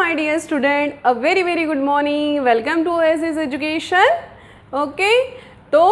my dear student, a very good morning. Welcome to OSS Education. Okay, तो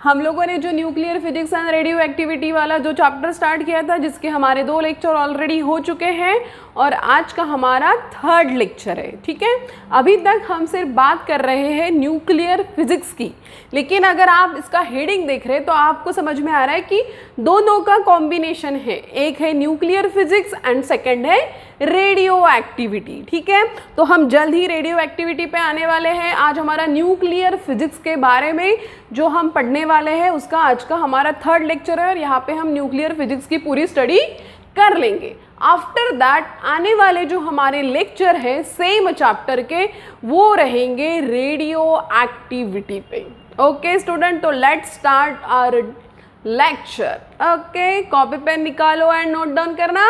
हम लोगों ने जो nuclear physics and radio activity वाला जो चैप्टर स्टार्ट किया था, जिसके हमारे 2 लेक्चर ऑलरेडी हो चुके हैं और आज का हमारा 3rd लेक्चर है। ठीक है, अभी तक हम सिर्फ बात कर रहे हैं न्यूक्लियर फिजिक्स की, लेकिन अगर आप इसका हेडिंग देख रहे हैं तो आपको समझ में आ रहा है कि दोनों का कॉम्बिनेशन है। एक है न्यूक्लियर फिजिक्स एंड सेकेंड है रेडियो एक्टिविटी। ठीक है, तो हम जल्द ही रेडियो एक्टिविटी पे आने वाले हैं। आज हमारा न्यूक्लियर फिजिक्स के बारे में जो हम पढ़ने वाले हैं उसका आज का हमारा 3rd लेक्चर है और यहाँ पे हम न्यूक्लियर फिजिक्स की पूरी स्टडी कर लेंगे। आफ्टर दैट आने वाले जो हमारे लेक्चर है सेम चैप्टर के, वो रहेंगे रेडियो एक्टिविटी पे। ओके स्टूडेंट, तो let's start our lecture. Okay, copy pen निकालो एंड नोट डाउन करना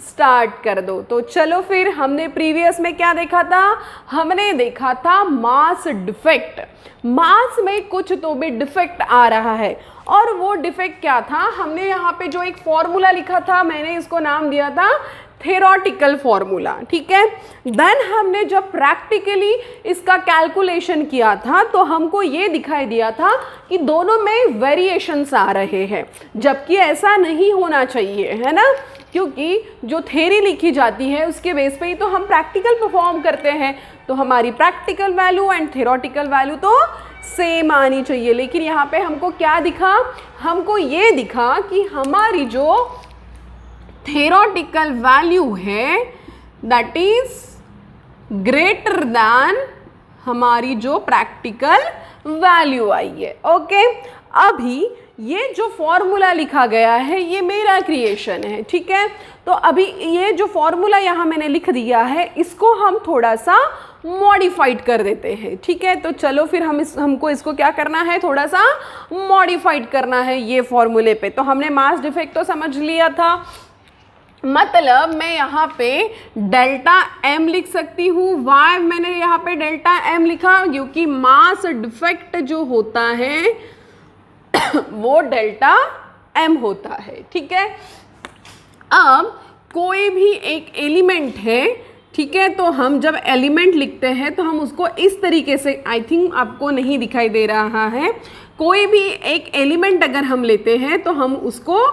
स्टार्ट कर दो। तो चलो फिर, हमने प्रीवियस में क्या देखा था? हमने देखा था मास डिफेक्ट। मास में कुछ तो भी डिफेक्ट आ रहा है, और वो डिफेक्ट क्या था? हमने यहाँ पे जो एक फॉर्मूला लिखा था, मैंने इसको नाम दिया था थेरोटिकल फॉर्मूला। ठीक है, देन हमने जब प्रैक्टिकली इसका कैलकुलेशन किया था तो हमको ये दिखाई दिया था कि दोनों में वेरिएशंस आ रहे हैं, जबकि ऐसा नहीं होना चाहिए, है ना, क्योंकि जो थ्योरी लिखी जाती है उसके बेस पे ही तो हम प्रैक्टिकल परफॉर्म करते हैं। तो हमारी practical value and theoretical value तो सेम आनी चाहिए। लेकिन यहाँ पे हमको क्या दिखा? हमको ये दिखा कि हमारी जो थ्योरेटिकल वैल्यू है दैट इज ग्रेटर दैन हमारी जो प्रैक्टिकल वैल्यू आई है। ओके, अभी ये जो फॉर्मूला लिखा गया है ये मेरा क्रिएशन है। ठीक है, तो अभी ये जो फॉर्मूला यहाँ मैंने लिख दिया है इसको हम थोड़ा सा मॉडिफाइड कर देते हैं। ठीक है, तो चलो फिर हमको इसको क्या करना है? थोड़ा सा मॉडिफाइड करना है ये फॉर्मूले पे। तो हमने मास डिफेक्ट तो समझ लिया था, मतलब मैं यहाँ पे डेल्टा एम लिख सकती हूँ। वाई मैंने यहाँ पे डेल्टा एम लिखा? क्योंकि मास डिफेक्ट जो होता है वो डेल्टा एम होता है। ठीक है, अब कोई भी एक एलिमेंट है, ठीक है, तो हम जब एलिमेंट लिखते हैं तो हम उसको इस तरीके से, आई थिंक आपको नहीं दिखाई दे रहा है, कोई भी एक एलिमेंट अगर हम लेते हैं तो हम उसको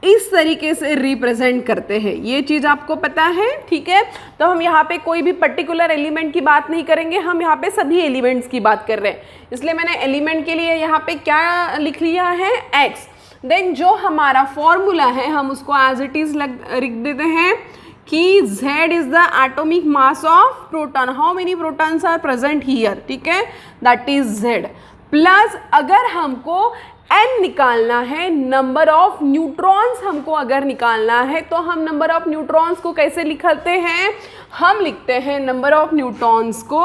इस तरीके से रिप्रेजेंट करते हैं। ये चीज़ आपको पता है। ठीक है, तो हम यहाँ पे कोई भी पर्टिकुलर एलिमेंट की बात नहीं करेंगे, हम यहाँ पे सभी एलिमेंट्स की बात कर रहे हैं, इसलिए मैंने एलिमेंट के लिए यहाँ पे क्या लिख लिया है? x। देन जो हमारा फॉर्मूला है हम उसको एज इट इज लिख देते हैं कि z is the atomic mass of proton. How many protons are present here? ठीक है, दैट इज z। प्लस अगर हमको n निकालना है, नंबर ऑफ न्यूट्रॉन्स हमको अगर निकालना है, तो हम नंबर ऑफ न्यूट्रॉन्स को कैसे लिखते हैं? हम लिखते हैं नंबर ऑफ न्यूट्रॉन्स को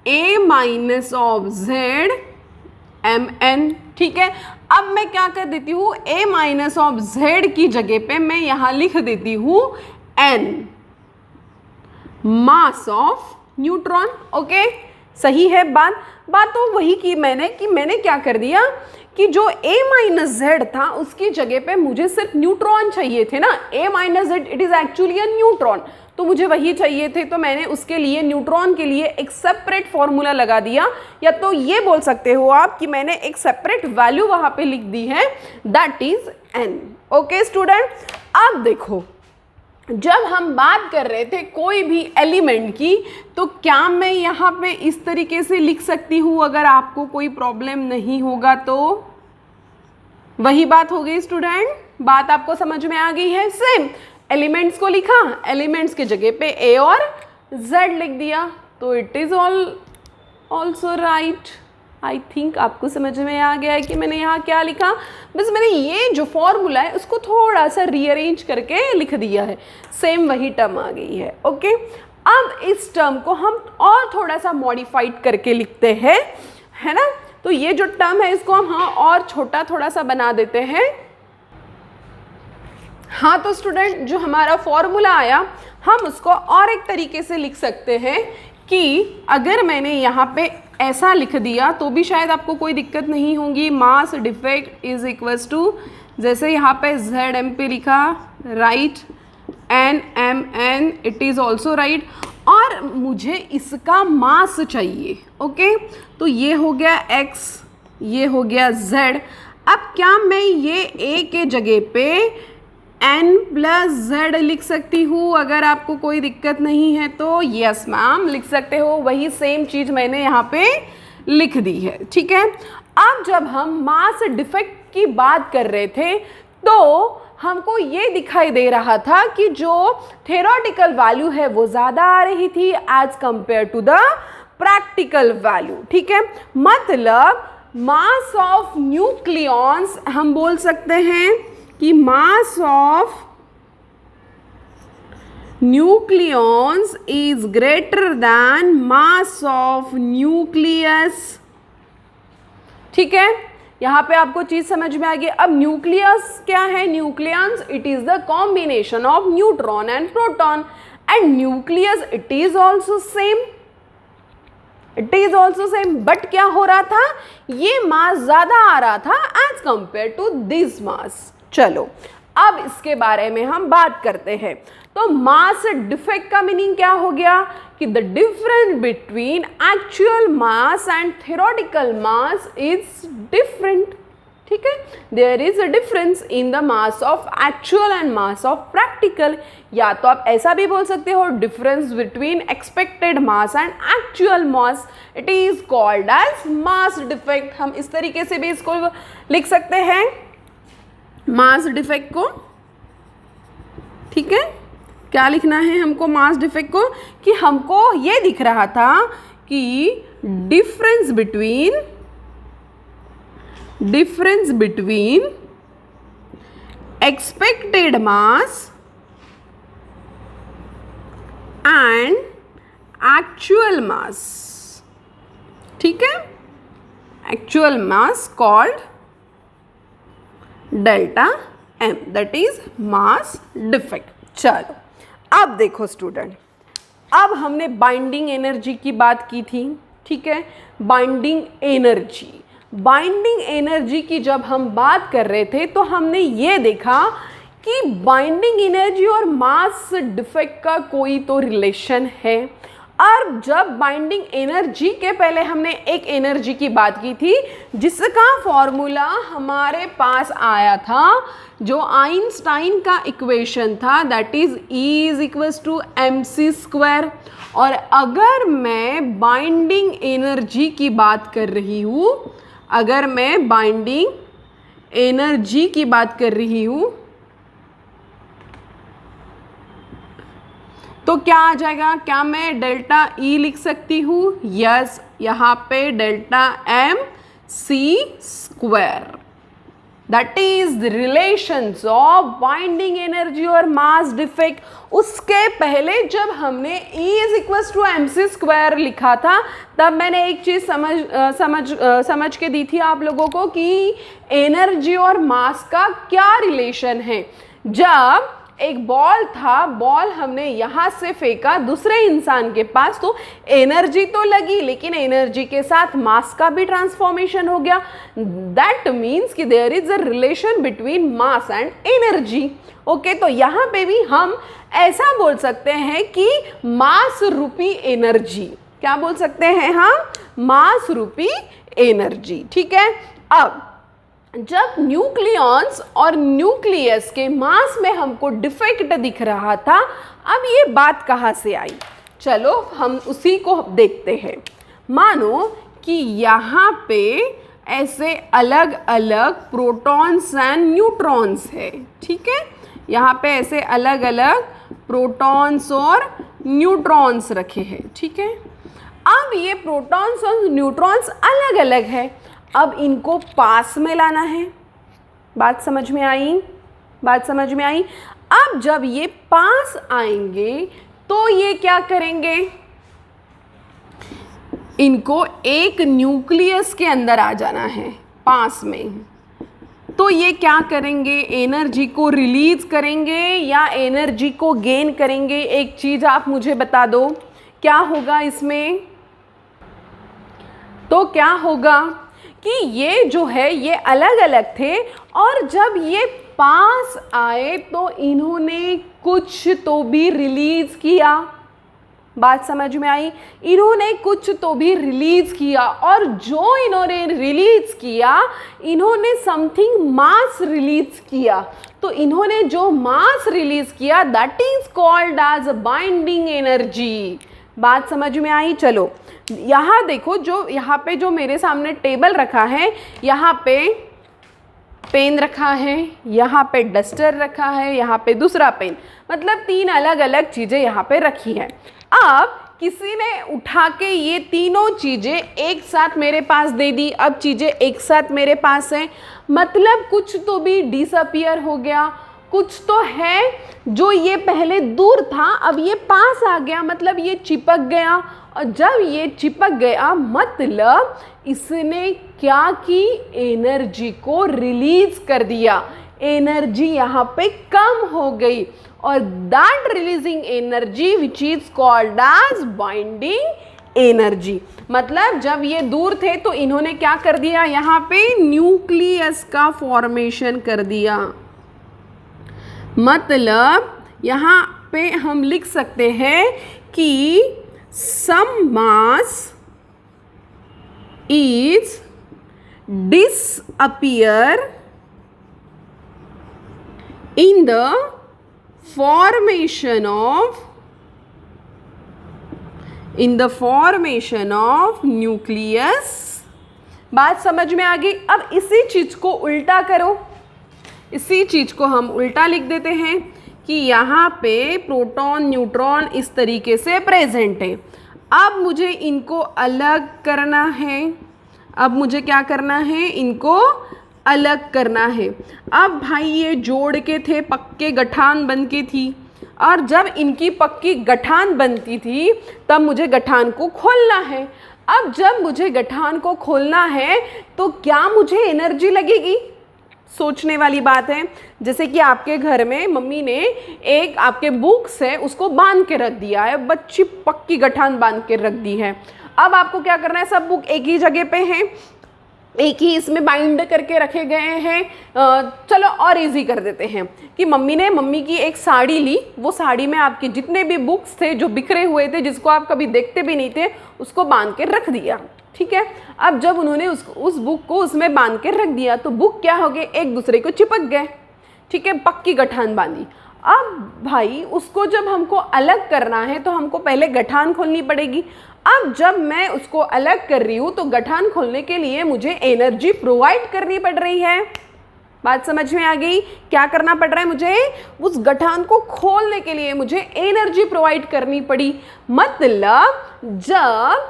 a minus of z mn। ठीक है, अब मैं क्या कर देती हूँ? a माइनस ऑफ z की जगह पे मैं यहाँ लिख देती हूँ n, mass of neutron. Okay, सही है बात तो वही की मैंने क्या कर दिया कि जो a माइनस जेड था उसकी जगह पे मुझे सिर्फ न्यूट्रॉन चाहिए थे ना। a minus Z it is actually a neutron, तो मुझे वही चाहिए थे, तो मैंने उसके लिए न्यूट्रॉन के लिए एक सेपरेट फॉर्मूला लगा दिया, या तो ये बोल सकते हो आप कि मैंने एक सेपरेट वैल्यू वहां पे लिख दी है, that is n। Okay student, अब देखो, जब हम बात कर रहे थे कोई भी एलिमेंट की, तो क्या मैं यहाँ पे इस तरीके से लिख सकती हूँ? अगर आपको कोई प्रॉब्लम नहीं होगा तो वही बात हो गई स्टूडेंट। बात आपको समझ में आ गई है? सेम एलिमेंट्स को लिखा, एलिमेंट्स के जगह पे a और z लिख दिया, तो it is also right. I think आपको समझ में आ गया है कि मैंने यहाँ क्या लिखा। बस मैंने ये जो फॉर्मूला है उसको थोड़ा सा रीअरेंज करके लिख दिया है, सेम वही टर्म आ गई है। ओके, अब इस टर्म को हम और थोड़ा सा मॉडिफाइड करके लिखते हैं, है ना। तो ये जो टर्म है इसको हम और छोटा थोड़ा सा बना देते हैं। हाँ, तो स्टूडेंट जो हमारा फॉर्मूला आया हम उसको और एक तरीके से लिख सकते हैं कि अगर मैंने यहाँ पे ऐसा लिख दिया तो भी शायद आपको कोई दिक्कत नहीं होगी। Mass defect is equals to, जैसे यहाँ पे ZM पे लिखा, right, NMN, it is also right. और मुझे इसका मास चाहिए, ओके। तो ये हो गया X, ये हो गया Z। अब क्या मैं ये A के जगह पे N+Z लिख सकती हूँ? अगर आपको कोई दिक्कत नहीं है तो यस मैम लिख सकते हो, वही सेम चीज़ मैंने यहाँ पे लिख दी है, ठीक है। अब जब हम मास डिफेक्ट की बात कर रहे थे तो हमको ये दिखाई दे रहा था कि जो थ्योरेटिकल वैल्यू है वो ज़्यादा आ रही थी as compare to the practical value, ठीक है। मतलब मास ऑफ न्यूक्लियॉन्स हम बोल सकते हैं कि mass of nucleons is greater than mass of nucleus, ठीक है। यहाँ पे आपको चीज समझ में आ गई। अब न्यूक्लियस क्या है? Nucleons it is the combination of neutron and proton, and nucleus it is also same, it is also same. But क्या हो रहा था? ये मास ज्यादा आ रहा था as compare to this mass. चलो अब इसके बारे में हम बात करते हैं। तो मास डिफेक्ट का मीनिंग क्या हो गया कि the difference between actual mass and theoretical mass is different, ठीक है। There is a difference in the mass of actual and mass of practical. या तो आप ऐसा भी बोल सकते हो difference between expected mass and actual mass, it is called as mass defect. हम इस तरीके से भी इसको लिख सकते हैं मास डिफेक्ट को, ठीक है। क्या लिखना है हमको मास डिफेक्ट को? कि हमको ये दिख रहा था कि difference between expected mass and actual मास, ठीक है। Actual mass called delta M, that is mass defect. चलो अब देखो स्टूडेंट, अब हमने बाइंडिंग एनर्जी की बात की थी, ठीक है। बाइंडिंग एनर्जी की जब हम बात कर रहे थे तो हमने ये देखा कि बाइंडिंग एनर्जी और मास डिफेक्ट का कोई तो रिलेशन है। और जब बाइंडिंग एनर्जी के पहले हमने एक एनर्जी की बात की थी जिसका फॉर्मूला हमारे पास आया था, जो आइंस्टाइन का इक्वेशन था, दैट इज E=mc²। और अगर मैं बाइंडिंग एनर्जी की बात कर रही हूँ, अगर मैं बाइंडिंग एनर्जी की बात कर रही हूँ तो क्या आ जाएगा? क्या मैं डेल्टा E लिख सकती हूँ? यस, यहाँ पे delta mc², that is the relations of binding energy और मास डिफेक्ट। उसके पहले जब हमने E=mc² लिखा था तब मैंने एक चीज समझ के दी थी आप लोगों को कि एनर्जी और मास का क्या रिलेशन है। जब एक बॉल था, बॉल हमने यहाँ से फेंका दूसरे इंसान के पास, तो एनर्जी तो लगी लेकिन एनर्जी के साथ मास का भी ट्रांसफॉर्मेशन हो गया। दैट मीन्स कि there is a relation between mass and energy, okay. तो यहाँ पे भी हम ऐसा बोल सकते हैं कि मास रूपी एनर्जी, क्या बोल सकते हैं हम? मास रूपी एनर्जी, ठीक है। अब जब न्यूक्लियॉन्स और न्यूक्लियस के मास में हमको डिफेक्ट दिख रहा था, अब ये बात कहाँ से आई? चलो हम उसी को देखते हैं। मानो कि यहाँ पे ऐसे अलग अलग प्रोटॉन्स एंड न्यूट्रॉन्स है, ठीक है। यहाँ पे ऐसे अलग अलग प्रोटॉन्स और न्यूट्रॉन्स रखे हैं, ठीक है। अब ये प्रोटॉन्स और न्यूट्रॉन्स अलग अलग है, अब इनको पास में लाना है। बात समझ में आई? बात समझ में आई? अब जब ये पास आएंगे तो ये क्या करेंगे? इनको एक न्यूक्लियस के अंदर आ जाना है पास में। तो ये क्या करेंगे? एनर्जी को रिलीज करेंगे या एनर्जी को गेन करेंगे? एक चीज आप मुझे बता दो, क्या होगा इसमें? तो क्या होगा कि ये जो है ये अलग अलग थे, और जब ये पास आए तो इन्होंने कुछ तो भी रिलीज किया। बात समझ में आई? इन्होंने कुछ तो भी रिलीज किया, और जो इन्होंने रिलीज किया, इन्होंने समथिंग मास रिलीज किया। तो इन्होंने जो मास रिलीज किया that is called as binding energy. बात समझ में आई? चलो यहाँ देखो, जो यहाँ पे जो मेरे सामने टेबल रखा है, यहाँ पे पेन रखा है, यहाँ पे डस्टर रखा है, यहाँ पे दूसरा पेन, मतलब 3 अलग अलग चीज़ें यहाँ पे रखी है। अब किसी ने उठा के ये तीनों चीज़ें एक साथ मेरे पास दे दी। अब चीज़ें एक साथ मेरे पास हैं, मतलब कुछ तो भी डिसअपियर हो गया, कुछ तो है जो ये पहले दूर था अब ये पास आ गया, मतलब ये चिपक गया। और जब ये चिपक गया मतलब इसने क्या की, एनर्जी को रिलीज कर दिया। एनर्जी यहाँ पे कम हो गई, और that releasing energy which is called as binding energy. मतलब जब ये दूर थे तो इन्होंने क्या कर दिया, यहाँ पे न्यूक्लियस का फॉर्मेशन कर दिया। मतलब यहाँ पे हम लिख सकते हैं कि some mass is disappear in the formation of nucleus। बात समझ में आ गई? अब इसी चीज को उल्टा करो, इसी चीज को हम उल्टा लिख देते हैं कि यहाँ पे प्रोटॉन न्यूट्रॉन इस तरीके से प्रेजेंट है। अब मुझे इनको अलग करना है। अब मुझे क्या करना है, इनको अलग करना है। अब भाई ये जोड़ के थे, पक्के गठान बन के थी, और जब इनकी पक्की गठान बनती थी तब मुझे गठान को खोलना है। अब जब मुझे गठान को खोलना है तो क्या मुझे एनर्जी लगेगी? सोचने वाली बात है। जैसे कि आपके घर में मम्मी ने एक आपके बुक्स है उसको बांध के रख दिया है, बच्ची पक्की गठान बांध के रख दी है। अब आपको क्या करना है, सब बुक एक ही जगह पे हैं, एक ही इसमें बाइंड करके रखे गए हैं। चलो और इजी कर देते हैं कि मम्मी की एक साड़ी ली, वो साड़ी में आपके जितने भी बुक्स थे जो बिखरे हुए थे, जिसको आप कभी देखते भी नहीं थे, उसको बांध के रख दिया। ठीक है, अब जब उन्होंने उस बुक को उसमें बांध के रख दिया तो बुक क्या हो गए, एक दूसरे को चिपक गए। ठीक है, पक्की गठान बांधी। अब भाई उसको जब हमको अलग करना है तो हमको पहले गठान खोलनी पड़ेगी। अब जब मैं उसको अलग कर रही हूँ तो गठान खोलने के लिए मुझे एनर्जी प्रोवाइड करनी पड़ रही है। बात समझ में आ गई? क्या करना पड़ रहा है मुझे, उस गठान को खोलने के लिए मुझे एनर्जी प्रोवाइड करनी पड़ी। मतलब जब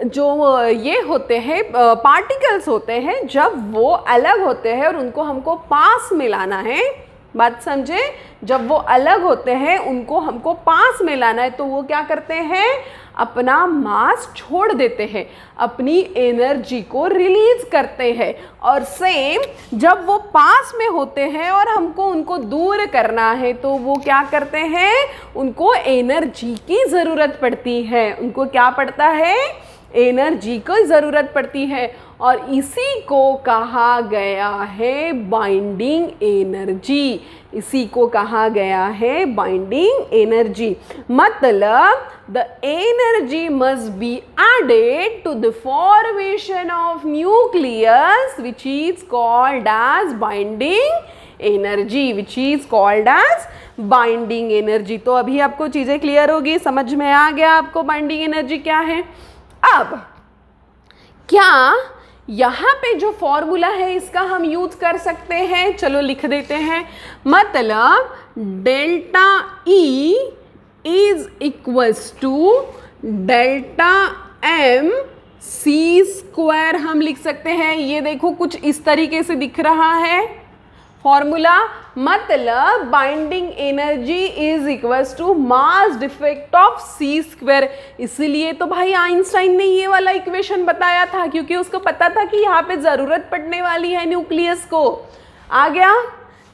जो ये होते हैं पार्टिकल्स होते हैं, जब वो अलग होते हैं और उनको हमको पास में लाना है, बात समझे, जब वो अलग होते हैं उनको हमको पास में लाना है तो वो क्या करते हैं, अपना मास छोड़ देते हैं, अपनी एनर्जी को रिलीज करते हैं। और सेम जब वो पास में होते हैं और हमको उनको दूर करना है तो वो क्या करते हैं, उनको एनर्जी की ज़रूरत पड़ती है। उनको क्या पड़ता है, एनर्जी की ज़रूरत पड़ती है, और इसी को कहा गया है बाइंडिंग एनर्जी। इसी को कहा गया है बाइंडिंग एनर्जी। मतलब the energy must be added to the formation of nucleus which is called as binding energy, which is called as binding energy. तो अभी आपको चीज़ें क्लियर होगी, समझ में आ गया आपको बाइंडिंग एनर्जी क्या है। अब क्या यहाँ पे जो फॉर्मूला है इसका हम यूज कर सकते हैं, चलो लिख देते हैं। मतलब delta E is equals to delta M C square हम लिख सकते हैं। ये देखो कुछ इस तरीके से दिख रहा है फॉर्मूला। मतलब binding energy is equals to mass defect of C square. इसलिए तो भाई आइंस्टाइन ने ये वाला इक्वेशन बताया था, क्योंकि उसको पता था कि यहाँ पे ज़रूरत पड़ने वाली है न्यूक्लियस को। आ गया?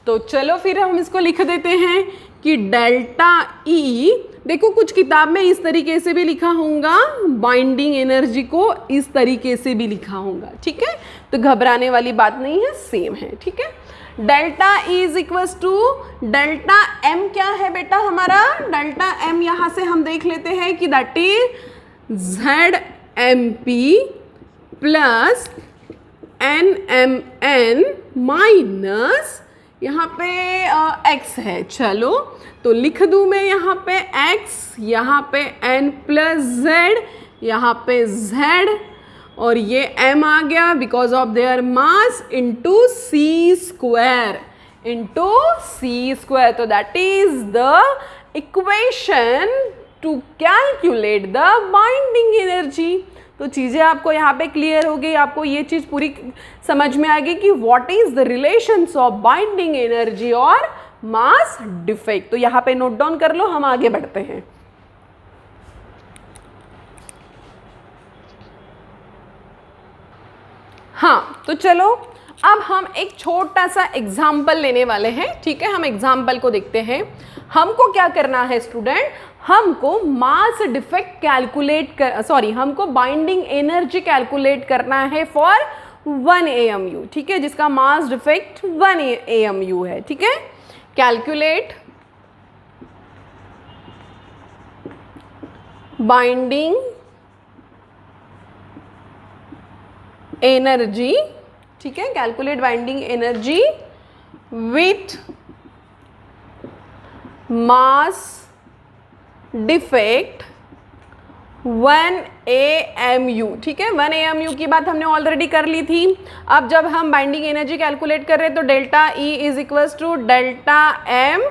तो चलो फिर हम इसको लिख देते हैं कि डेल्टा ई, देखो कुछ किताब में इस तरीके से भी लिखा होगा, बाइंडिंग एनर्जी को इस तरीके से भी लिखा होगा। ठीक है, तो घबराने वाली बात नहीं है, सेम है। ठीक है, delta E is equals to delta M क्या है बेटा हमारा, डेल्टा एम यहाँ से हम देख लेते हैं कि that is Z M P plus N M N minus यहाँ पे x है। चलो तो लिख दूँ मैं यहाँ पे x, यहाँ पे n प्लस जेड, यहाँ पे z और ये m आ गया because of their mass into C square, into C square. तो that is the equation to calculate the binding energy. तो चीज़ें आपको यहाँ पे क्लियर हो गई, आपको ये चीज़ पूरी समझ में आ गई कि what is the relations of binding energy और मास डिफेक्ट। तो यहाँ पे नोट डाउन कर लो, हम आगे बढ़ते हैं। हाँ तो चलो अब हम एक छोटा सा एग्जाम्पल लेने वाले हैं, ठीक है। हम एग्जाम्पल को देखते हैं। हमको क्या करना है स्टूडेंट, हमको मास डिफेक्ट कैलकुलेट कर, सॉरी हमको बाइंडिंग एनर्जी कैलकुलेट करना है फॉर 1 AMU, ठीक है, जिसका मास डिफेक्ट 1 AMU है, ठीक है। कैलकुलेट बाइंडिंग एनर्जी, ठीक है, calculate binding energy with mass defect 1 AMU, ठीक है। 1 AMU की बात हमने ऑलरेडी कर ली थी। अब जब हम बाइंडिंग एनर्जी कैलकुलेट कर रहे हैं तो delta E is equals to delta M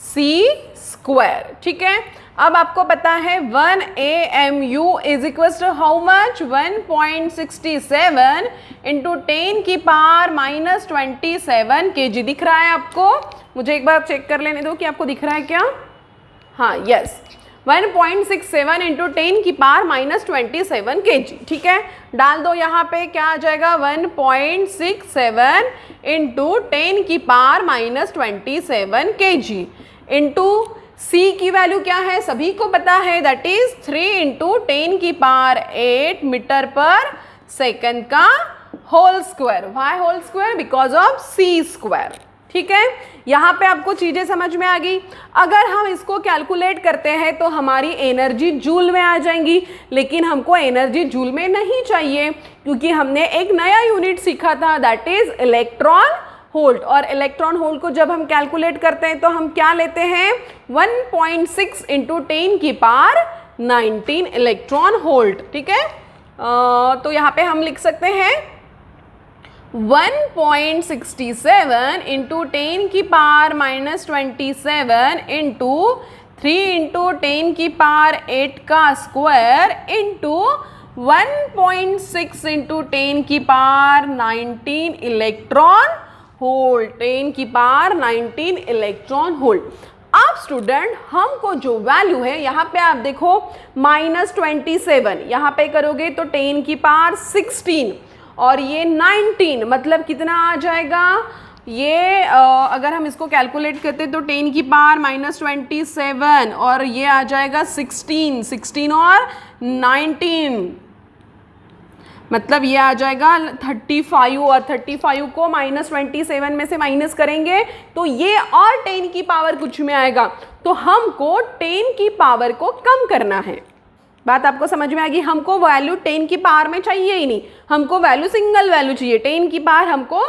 C square, ठीक है। अब आपको पता है 1 AMU is equals to how much, 1.67 into 10 की पावर माइनस 27 kg। दिख रहा है आपको? मुझे एक बार चेक कर लेने दो कि आपको दिख रहा है क्या। हाँ यस, 1.67 इंटू 10 की पावर माइनस 27 kg, ठीक है। डाल दो यहाँ पे, क्या आ जाएगा 1.67 इंटू 10 की power minus 27 kg into C की वैल्यू क्या है सभी को पता है, दैट इज 3 इंटू 10 की पावर 8 मीटर पर सेकंड का whole square. Why whole square, because of C square, ठीक है। यहाँ पे आपको चीजें समझ में आ गई। अगर हम इसको कैलकुलेट करते हैं तो हमारी एनर्जी जूल में आ जाएंगी, लेकिन हमको एनर्जी जूल में नहीं चाहिए क्योंकि हमने एक नया यूनिट सीखा था, दैट इज इलेक्ट्रॉन वोल्ट। और इलेक्ट्रॉन वोल्ट को जब हम कैलकुलेट करते हैं तो हम क्या लेते हैं, 1.6 इंटू 10 की पावर 19 इलेक्ट्रॉन वोल्ट, ठीक है। तो यहाँ पे हम लिख सकते हैं 1.67 इंटू 10 की पावर माइनस 27 इंटू 3 इंटू 10 की पावर 8 का स्क्वायर इंटू 1.6 इंटू 10 की पावर 19 इलेक्ट्रॉन वोल्ट, 10 की पावर 19 इलेक्ट्रॉन वोल्ट। अब स्टूडेंट हमको जो वैल्यू है यहाँ पे आप देखो माइनस 27, यहाँ पे करोगे तो 10 की पावर 16 और ये 19, मतलब कितना आ जाएगा ये, अगर हम इसको कैलकुलेट करते तो 10 की पावर माइनस 27 और ये आ जाएगा 16 और 19, मतलब ये आ जाएगा 35 और 35 को माइनस 27 में से माइनस करेंगे तो ये और 10 की पावर कुछ में आएगा। तो हमको 10 की पावर को कम करना है। बात आपको समझ में आ गई? हमको वैल्यू 10 की पावर में चाहिए ही नहीं, हमको वैल्यू सिंगल वैल्यू चाहिए, 10 की पावर हमको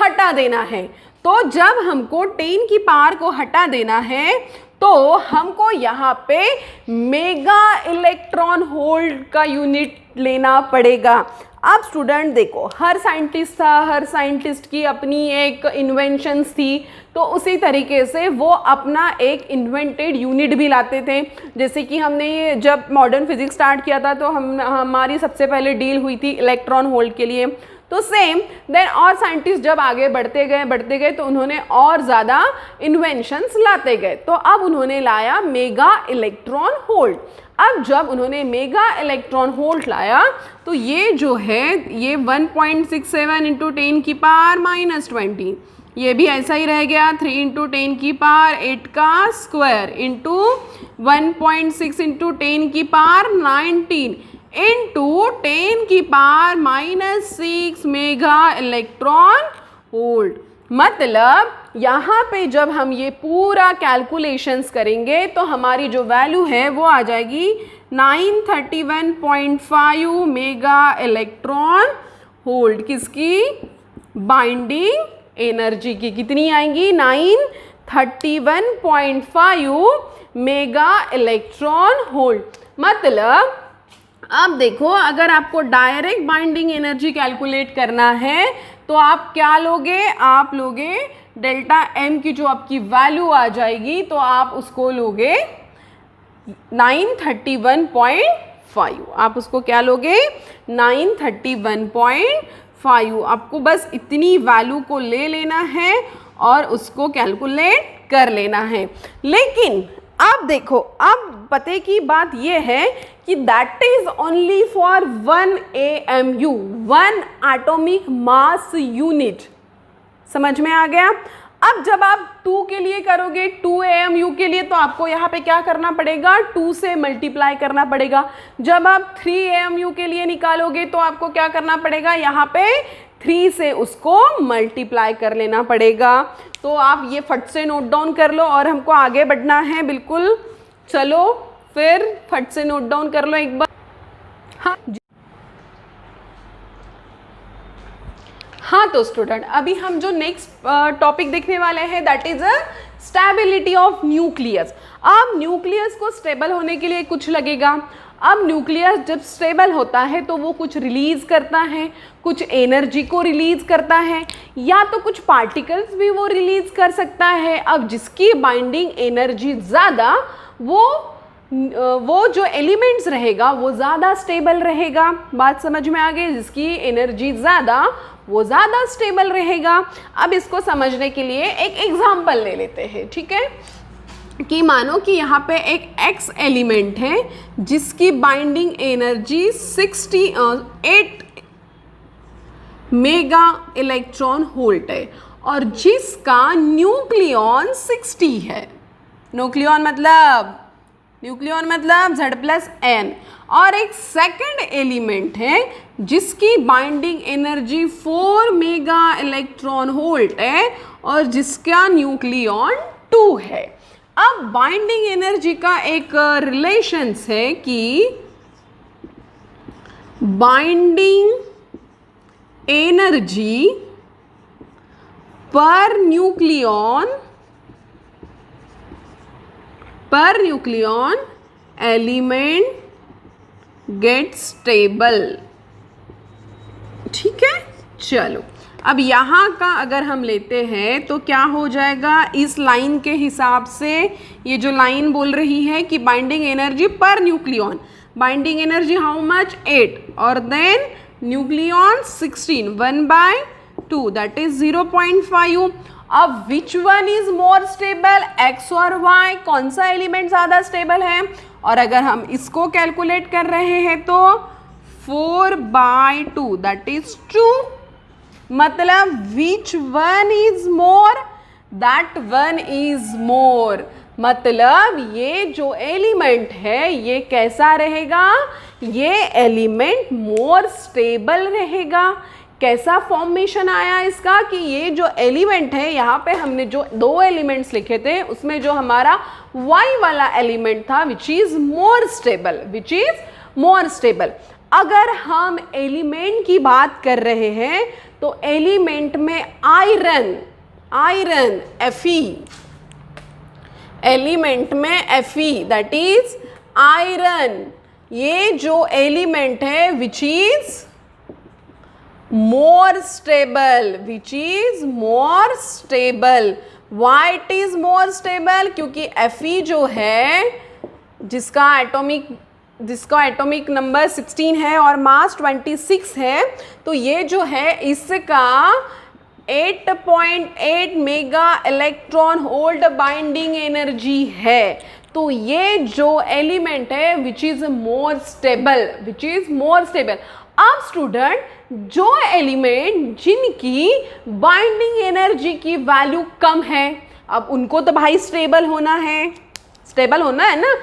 हटा देना है। तो जब हमको 10 की पावर को हटा देना है तो हमको यहाँ पे मेगा इलेक्ट्रॉन वोल्ट का यूनिट लेना पड़ेगा। अब स्टूडेंट देखो, हर साइंटिस्ट था, हर साइंटिस्ट की अपनी एक इन्वेंशंस थी, तो उसी तरीके से वो अपना एक इन्वेंटेड यूनिट भी लाते थे। जैसे कि हमने ये जब मॉडर्न फिजिक्स स्टार्ट किया था तो हमारी सबसे पहले डील हुई थी इलेक्ट्रॉन वोल्ट के लिए। तो सेम देन और साइंटिस्ट जब आगे बढ़ते गए तो उन्होंने और ज़्यादा इन्वेंशंस लाते गए। तो अब उन्होंने लाया मेगा इलेक्ट्रॉन वोल्ट। अब जब उन्होंने मेगा इलेक्ट्रॉन वोल्ट लाया तो ये जो है ये 1.67 इंटू 10 की पावर माइनस 20, ये भी ऐसा ही रह गया, 3 इंटू 10 की पावर 8 का स्क्वायर इंटू 1.6 इंटू 10 की पावर 19 इंटू 10 की power minus 6 mega electron volt. मतलब यहाँ पे जब हम ये पूरा कैलकुलेशंस करेंगे तो हमारी जो वैल्यू है वो आ जाएगी 931.5 मेगा इलेक्ट्रॉन होल्ड। किसकी? बाइंडिंग एनर्जी की। कितनी आएंगी? 931.5 मेगा इलेक्ट्रॉन होल्ड। मतलब अब देखो, अगर आपको डायरेक्ट बाइंडिंग एनर्जी कैलकुलेट करना है तो आप क्या लोगे? आप लोगे डेल्टा एम की जो आपकी वैल्यू आ जाएगी तो आप उसको लोगे 931.5। आप उसको क्या लोगे? 931.5। आपको बस इतनी वैल्यू को ले लेना है और उसको कैलकुलेट कर लेना है। लेकिन अब देखो, अब पते की बात ये है कि that is only for 1 AMU, 1 atomic mass unit. समझ में आ गया? अब जब आप 2 के लिए करोगे, 2 AMU के लिए, तो आपको यहाँ पे क्या करना पड़ेगा? 2 से मल्टीप्लाई करना पड़ेगा। जब आप 3 AMU के लिए निकालोगे तो आपको क्या करना पड़ेगा? यहाँ पे 3 से उसको मल्टीप्लाई कर लेना पड़ेगा। तो आप ये फट से नोट डाउन कर लो और हमको आगे बढ़ना है बिल्कुल। चलो फिर फट से नोट डाउन कर लो एक बार। हाँ तो स्टूडेंट, अभी हम जो नेक्स्ट टॉपिक देखने वाले हैं that is a stability of nucleus. अब न्यूक्लियस को स्टेबल होने के लिए कुछ लगेगा। अब न्यूक्लियस जब स्टेबल होता है तो वो कुछ रिलीज करता है, कुछ एनर्जी को रिलीज करता है, या तो कुछ पार्टिकल्स भी वो रिलीज कर सकता है। अब जिसकी बाइंडिंग एनर्जी ज़्यादा, वो जो एलिमेंट्स रहेगा वो ज़्यादा स्टेबल रहेगा। बात समझ में आ गई? जिसकी एनर्जी ज़्यादा वो ज़्यादा स्टेबल रहेगा। अब इसको समझने के लिए एक एग्जाम्पल ले लेते हैं, ठीक है? कि मानो कि यहाँ पे एक X एलिमेंट है जिसकी binding energy 68 mega electron volt है और जिसका न्यूक्लियॉन 60 है। न्यूक्लियॉन मतलब Z+N। और एक सेकंड एलिमेंट है जिसकी binding energy 4 mega electron volt है और जिसका न्यूक्लियॉन 2 है। अब बाइंडिंग एनर्जी का एक रिलेशंस है कि बाइंडिंग एनर्जी पर न्यूक्लियॉन एलिमेंट गेट स्टेबल। ठीक है, चलो अब यहाँ का अगर हम लेते हैं तो क्या हो जाएगा? इस लाइन के हिसाब से ये जो लाइन बोल रही है कि बाइंडिंग एनर्जी पर nucleon, binding energy how much? 8 और देन न्यूक्लियॉन 16, 1/2 दैट इज 0.5। अब which one is more stable, X और Y? कौन सा एलिमेंट ज़्यादा स्टेबल है? और अगर हम इसको कैलकुलेट कर रहे हैं तो 4/2 दैट इज 2। मतलब which one is more? That one is more. मतलब ये जो एलिमेंट है ये कैसा रहेगा? ये एलिमेंट मोर स्टेबल रहेगा। कैसा फॉर्मेशन आया इसका कि ये जो एलिमेंट है, यहाँ पे हमने जो 2 एलिमेंट्स लिखे थे उसमें जो हमारा Y वाला एलिमेंट था विच इज मोर स्टेबल। अगर हम एलिमेंट की बात कर रहे हैं तो एलिमेंट में आयरन Fe, एलिमेंट में Fe दैट इज आयरन, ये जो एलिमेंट है which is more stable, Why it is more stable? क्योंकि Fe जो है जिसका एटॉमिक नंबर 16 है और मास 26 है, तो ये जो है इसका 8.8 mega electron volt binding energy है। तो ये जो एलिमेंट है विच इज मोर स्टेबल। अब स्टूडेंट, जो एलिमेंट जिनकी बाइंडिंग एनर्जी की वैल्यू कम है, अब उनको तो भाई स्टेबल होना है ना,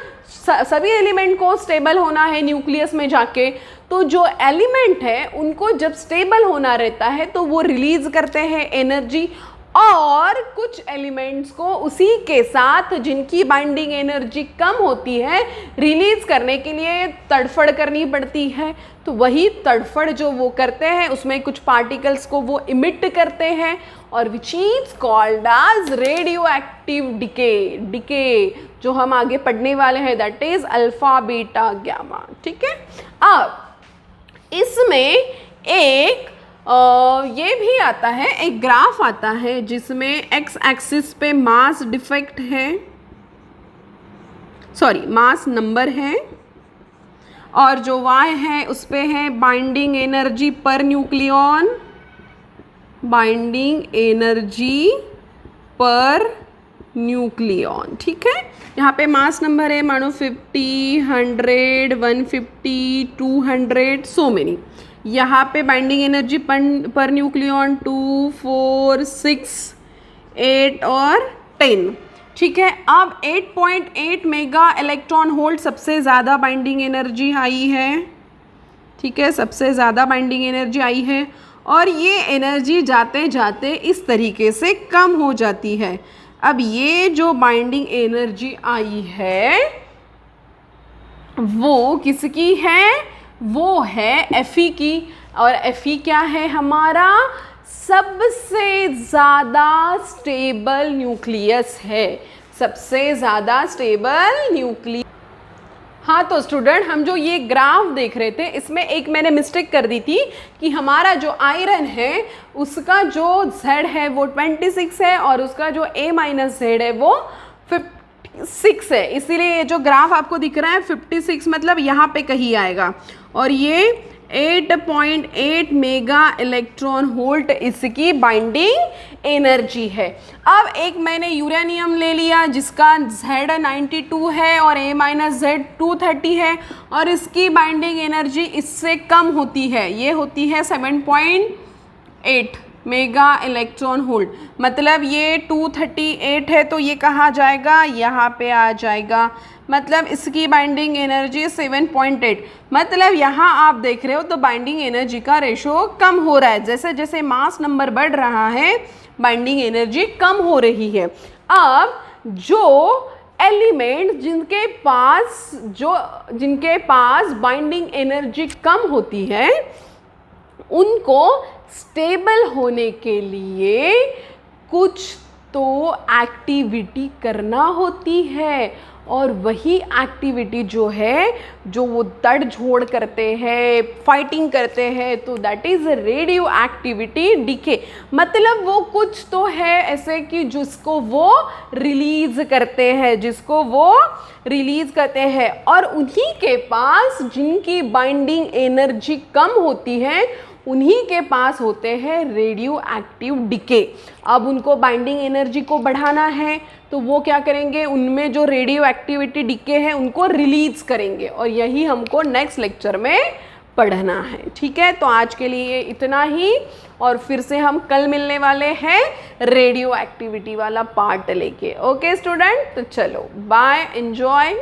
सभी एलिमेंट को स्टेबल होना है न्यूक्लियस में जाके। तो जो एलिमेंट है उनको जब स्टेबल होना रहता है तो वो रिलीज करते हैं एनर्जी, और कुछ एलिमेंट्स को उसी के साथ जिनकी बाइंडिंग एनर्जी कम होती है रिलीज करने के लिए तड़फड़ करनी पड़ती है। तो वही तड़फड़ जो वो करते हैं उसमें कुछ पार्टिकल्स को वो इमिट करते हैं और which is called as radio active decay जो हम आगे पढ़ने वाले हैं, that is alpha beta gamma. ठीक है, अब इसमें एक ये भी आता है, एक ग्राफ आता है जिसमें एक्स एक्सिस पे मास डिफेक्ट है, सॉरी मास नंबर है, और जो वाई है उस पे है binding energy per nucleon, binding energy per nucleon. ठीक है, यहाँ पे मास नंबर है मानो 50, 100, 150, 200, सो मेनी। यहाँ पे बाइंडिंग एनर्जी पर न्यूक्लियन 2, 4, 6, 8 और 10। ठीक है, अब 8.8 मेगा इलेक्ट्रॉन वोल्ट सबसे ज़्यादा बाइंडिंग एनर्जी आई है। ठीक है, सबसे ज़्यादा बाइंडिंग एनर्जी आई है और ये एनर्जी जाते जाते इस तरीके से कम हो जाती है। अब ये जो बाइंडिंग एनर्जी आई है वो किसकी है? वो है Fe की, और Fe क्या है? हमारा सबसे ज़्यादा स्टेबल न्यूक्लियस है, सबसे ज़्यादा स्टेबल न्यूक्लियस। हाँ तो स्टूडेंट, हम जो ये ग्राफ देख रहे थे इसमें एक मैंने मिस्टेक कर दी थी कि हमारा जो आयरन है उसका जो Z है वो 26 है और उसका जो A-Z है वो 56 है, इसीलिए ये जो ग्राफ आपको दिख रहा है 56 मतलब यहाँ पे कहीं आएगा, और ये 8.8 मेगा इलेक्ट्रॉन वोल्ट इसकी बाइंडिंग एनर्जी है। अब एक मैंने यूरेनियम ले लिया जिसका Z 92 है और A-Z 230 है और इसकी बाइंडिंग एनर्जी इससे कम होती है, ये होती है 7.8 मेगा इलेक्ट्रॉन वोल्ट, मतलब ये 238 है तो ये कहाँ जाएगा? यहाँ पे आ जाएगा, मतलब इसकी बाइंडिंग एनर्जी 7.8। मतलब यहाँ आप देख रहे हो तो बाइंडिंग एनर्जी का रेशो कम हो रहा है, जैसे जैसे मास नंबर बढ़ रहा है बाइंडिंग एनर्जी कम हो रही है। अब जो एलिमेंट जिनके पास बाइंडिंग एनर्जी कम होती है उनको स्टेबल होने के लिए कुछ तो एक्टिविटी करना होती है, और वही एक्टिविटी जो है जो वो तड़ झोड़ करते हैं, फाइटिंग करते हैं, तो that is radio activity decay. मतलब वो कुछ तो है ऐसे कि जिसको वो रिलीज़ करते हैं और उन्हीं के पास जिनकी बाइंडिंग एनर्जी कम होती है उन्हीं के पास होते हैं रेडियो एक्टिव डीके। अब उनको बाइंडिंग एनर्जी को बढ़ाना है तो वो क्या करेंगे? उनमें जो रेडियो एक्टिविटी डीके है उनको रिलीज करेंगे, और यही हमको नेक्स्ट लेक्चर में पढ़ना है। ठीक है, तो आज के लिए इतना ही, और फिर से हम कल मिलने वाले हैं रेडियो एक्टिविटी वाला पार्ट लेके। ओके स्टूडेंट, तो चलो बाय, एंजॉय।